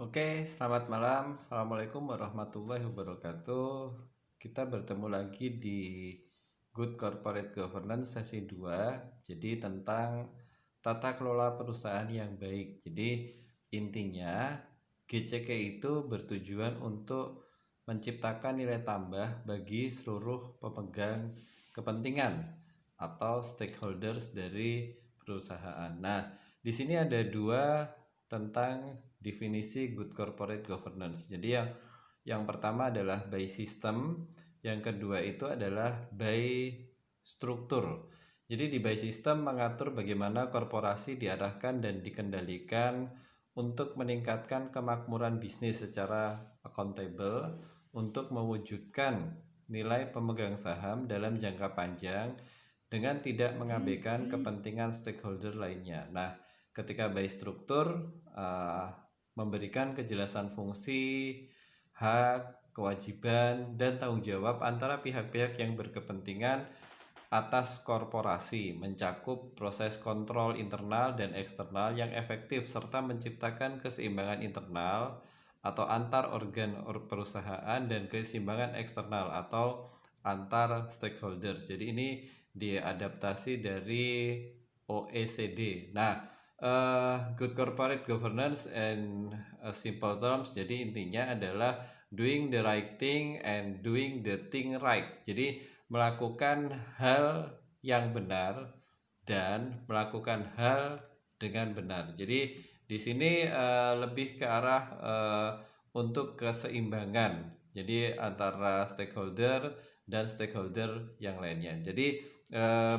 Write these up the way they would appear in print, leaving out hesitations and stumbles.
Oke, selamat malam. Assalamualaikum warahmatullahi wabarakatuh. Kita bertemu lagi di Good Corporate Governance sesi 2. Jadi tentang tata kelola perusahaan yang baik. Jadi intinya GCK itu bertujuan untuk menciptakan nilai tambah bagi seluruh pemegang kepentingan atau stakeholders dari perusahaan. Nah, di sini ada dua tentang definisi good corporate governance. Jadi yang pertama adalah by system, yang kedua itu adalah by struktur. Jadi di by system mengatur bagaimana korporasi diarahkan dan dikendalikan untuk meningkatkan kemakmuran bisnis secara accountable untuk mewujudkan nilai pemegang saham dalam jangka panjang dengan tidak mengabaikan kepentingan stakeholder lainnya. Nah, ketika by struktur memberikan kejelasan fungsi, hak, kewajiban, dan tanggung jawab antara pihak-pihak yang berkepentingan atas korporasi, mencakup proses kontrol internal dan eksternal yang efektif serta menciptakan keseimbangan internal atau antar organ perusahaan dan keseimbangan eksternal atau antar stakeholders. Jadi ini diadaptasi dari OECD. Nah, good corporate governance and simple terms. Jadi intinya adalah doing the right thing and doing the thing right. Jadi melakukan hal yang benar dan melakukan hal dengan benar. Jadi di sini lebih ke arah untuk keseimbangan. Jadi antara stakeholder dan stakeholder yang lainnya. Jadi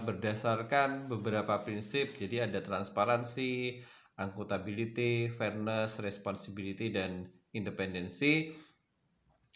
berdasarkan beberapa prinsip, jadi ada transparansi, accountability, fairness, responsibility, dan independensi.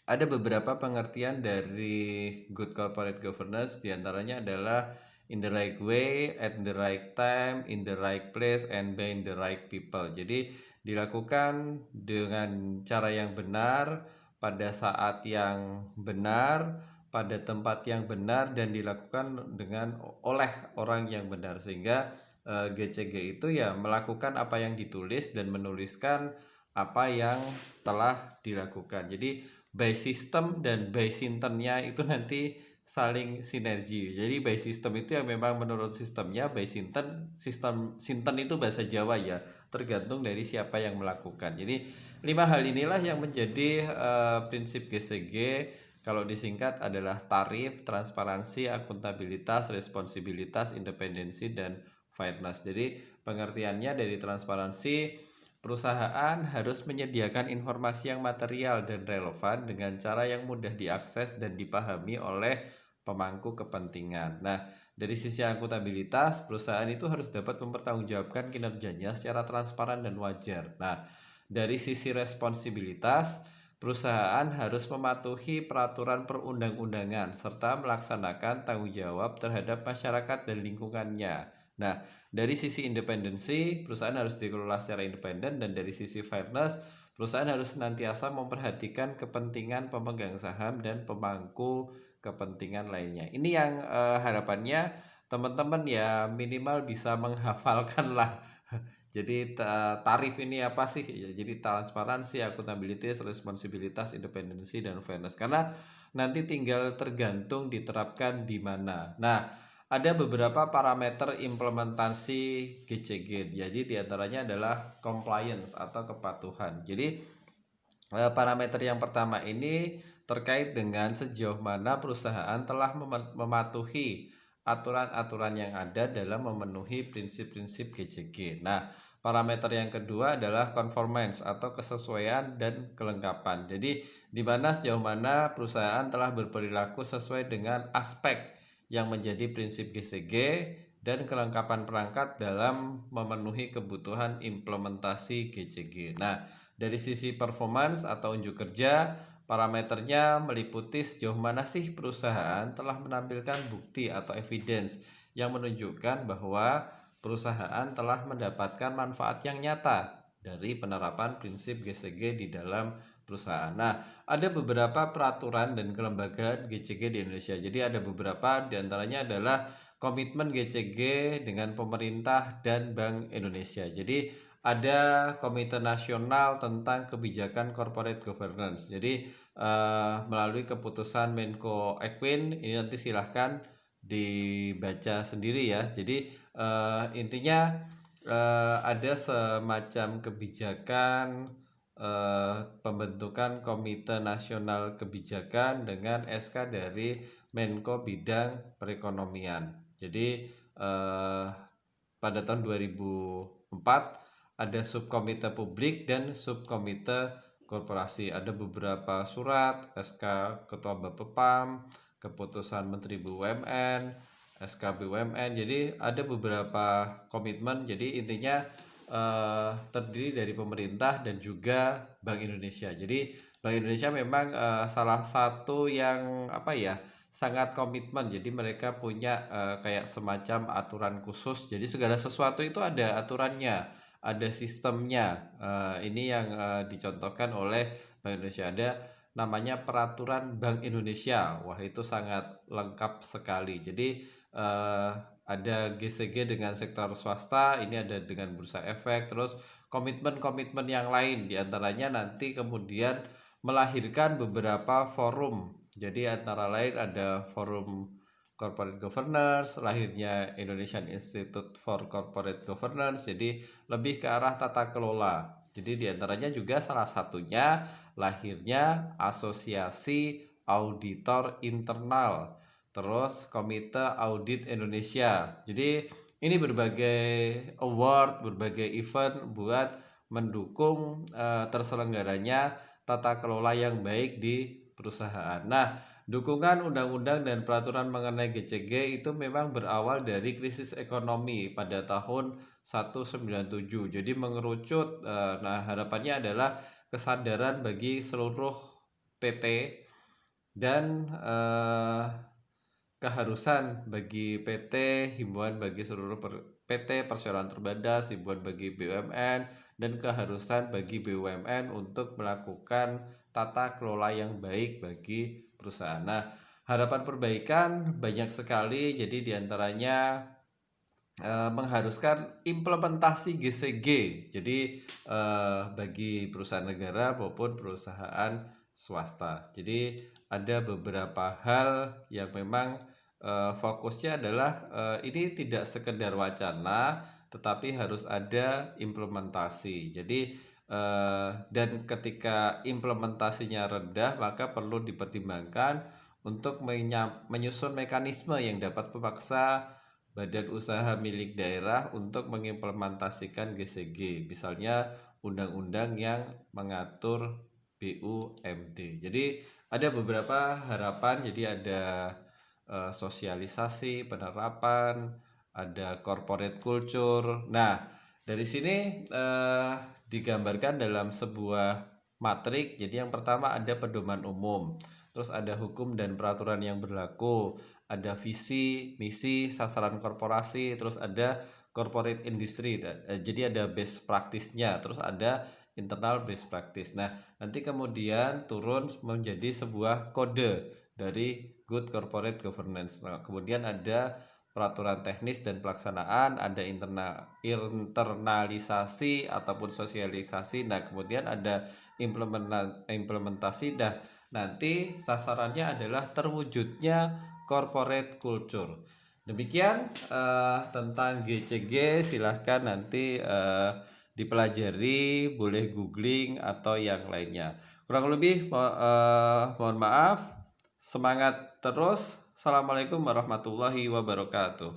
Ada beberapa pengertian dari good corporate governance, diantaranya adalah in the right way, at the right time, in the right place, and by the right people. Jadi dilakukan dengan cara yang benar, pada saat yang benar, pada tempat yang benar, dan dilakukan dengan oleh orang yang benar. Sehingga GCG itu ya melakukan apa yang ditulis dan menuliskan apa yang telah dilakukan. Jadi by system dan by sintennya itu nanti saling sinergi. Jadi by system itu yang memang menurut sistemnya, by sinten itu bahasa Jawa ya, tergantung dari siapa yang melakukan. Jadi 5 hal inilah yang menjadi prinsip GCG. Kalau disingkat adalah tarif, transparansi, akuntabilitas, responsibilitas, independensi, dan fairness. Jadi pengertiannya dari transparansi, perusahaan harus menyediakan informasi yang material dan relevan dengan cara yang mudah diakses dan dipahami oleh pemangku kepentingan. Nah, dari sisi akuntabilitas, perusahaan itu harus dapat mempertanggungjawabkan kinerjanya secara transparan dan wajar. Nah, dari sisi responsibilitas, perusahaan harus mematuhi peraturan perundang-undangan serta melaksanakan tanggung jawab terhadap masyarakat dan lingkungannya. Nah, dari sisi independensi, perusahaan harus dikelola secara independen, dan dari sisi fairness, perusahaan harus senantiasa memperhatikan kepentingan pemegang saham dan pemangku kepentingan lainnya. Ini yang harapannya teman-teman ya minimal bisa menghafalkan lah. Jadi tarif ini apa sih? Ya, jadi transparansi, akuntabilitas, responsibilitas, independensi, dan fairness. Karena nanti tinggal tergantung diterapkan di mana. Nah, ada beberapa parameter implementasi GCG. Jadi diantaranya adalah compliance atau kepatuhan. Jadi parameter yang pertama ini terkait dengan sejauh mana perusahaan telah mematuhi aturan-aturan yang ada dalam memenuhi prinsip-prinsip GCG. Nah, parameter yang kedua adalah conformance atau kesesuaian dan kelengkapan. Jadi, di mana sejauh mana perusahaan telah berperilaku sesuai dengan aspek yang menjadi prinsip GCG dan kelengkapan perangkat dalam memenuhi kebutuhan implementasi GCG. Nah, dari sisi performance atau unjuk kerja, parameternya meliputi sejauh mana sih perusahaan telah menampilkan bukti atau evidence yang menunjukkan bahwa perusahaan telah mendapatkan manfaat yang nyata dari penerapan prinsip GCG di dalam perusahaan. Nah, ada beberapa peraturan dan kelembagaan GCG di Indonesia. Jadi ada beberapa, diantaranya adalah komitmen GCG dengan pemerintah dan Bank Indonesia. Jadi ada Komite Nasional tentang Kebijakan Corporate Governance. Jadi melalui keputusan Menko Equin ini nanti silahkan dibaca sendiri ya. Jadi intinya ada semacam kebijakan pembentukan Komite Nasional Kebijakan dengan SK dari Menko Bidang Perekonomian. Jadi pada tahun 2004 ada subkomite publik dan subkomite korporasi. Ada beberapa surat, SK Ketua Bapepam, keputusan Menteri BUMN, SK BUMN. Jadi ada beberapa komitmen. Jadi intinya terdiri dari pemerintah dan juga Bank Indonesia. Jadi Bank Indonesia memang salah satu yang sangat komitmen. Jadi mereka punya kayak semacam aturan khusus. Jadi segala sesuatu itu ada aturannya, ada sistemnya. Ini yang dicontohkan oleh Bank Indonesia. Ada namanya Peraturan Bank Indonesia. Wah, itu sangat lengkap sekali. Jadi ada GCG dengan sektor swasta, ini ada dengan bursa efek, terus komitmen-komitmen yang lain diantaranya nanti kemudian melahirkan beberapa forum. Jadi antara lain ada forum Corporate Governance, lahirnya Indonesian Institute for Corporate Governance, jadi lebih ke arah tata kelola. Jadi diantaranya juga salah satunya lahirnya Asosiasi Auditor Internal, terus Komite Audit Indonesia. Jadi ini berbagai award, berbagai event buat mendukung terselenggaranya tata kelola yang baik di perusahaan. Nah, dukungan undang-undang dan peraturan mengenai GCG itu memang berawal dari krisis ekonomi pada tahun 1997. Jadi mengerucut, nah harapannya adalah kesadaran bagi seluruh PT dan keharusan bagi PT, himbauan bagi seluruh PT, perseroan terbatas, himbauan bagi BUMN, dan keharusan bagi BUMN untuk melakukan tata kelola yang baik bagi perusahaan. Nah, harapan perbaikan banyak sekali, jadi diantaranya mengharuskan implementasi GCG. Jadi bagi perusahaan negara maupun perusahaan swasta. Jadi ada beberapa hal yang memang fokusnya adalah ini tidak sekedar wacana, tetapi harus ada implementasi. Jadi dan ketika implementasinya rendah, maka perlu dipertimbangkan untuk menyusun mekanisme yang dapat memaksa badan usaha milik daerah untuk mengimplementasikan GCG, misalnya undang-undang yang mengatur BUMD. Jadi ada beberapa harapan, jadi ada sosialisasi, penerapan, ada corporate culture. Nah, dari sini digambarkan dalam sebuah matrik. Jadi yang pertama ada pedoman umum, terus ada hukum dan peraturan yang berlaku, ada visi, misi, sasaran korporasi, terus ada corporate industry. Jadi ada best practice-nya, terus ada internal best practice. Nah, nanti kemudian turun menjadi sebuah kode dari good corporate governance. Nah, kemudian ada peraturan teknis dan pelaksanaan, ada internalisasi ataupun sosialisasi. Nah, kemudian ada implementasi. Nah, nanti sasarannya adalah terwujudnya corporate culture. Demikian tentang GCG, silahkan nanti dipelajari, boleh googling atau yang lainnya. Kurang lebih mohon maaf. Semangat terus. Assalamualaikum warahmatullahi wabarakatuh.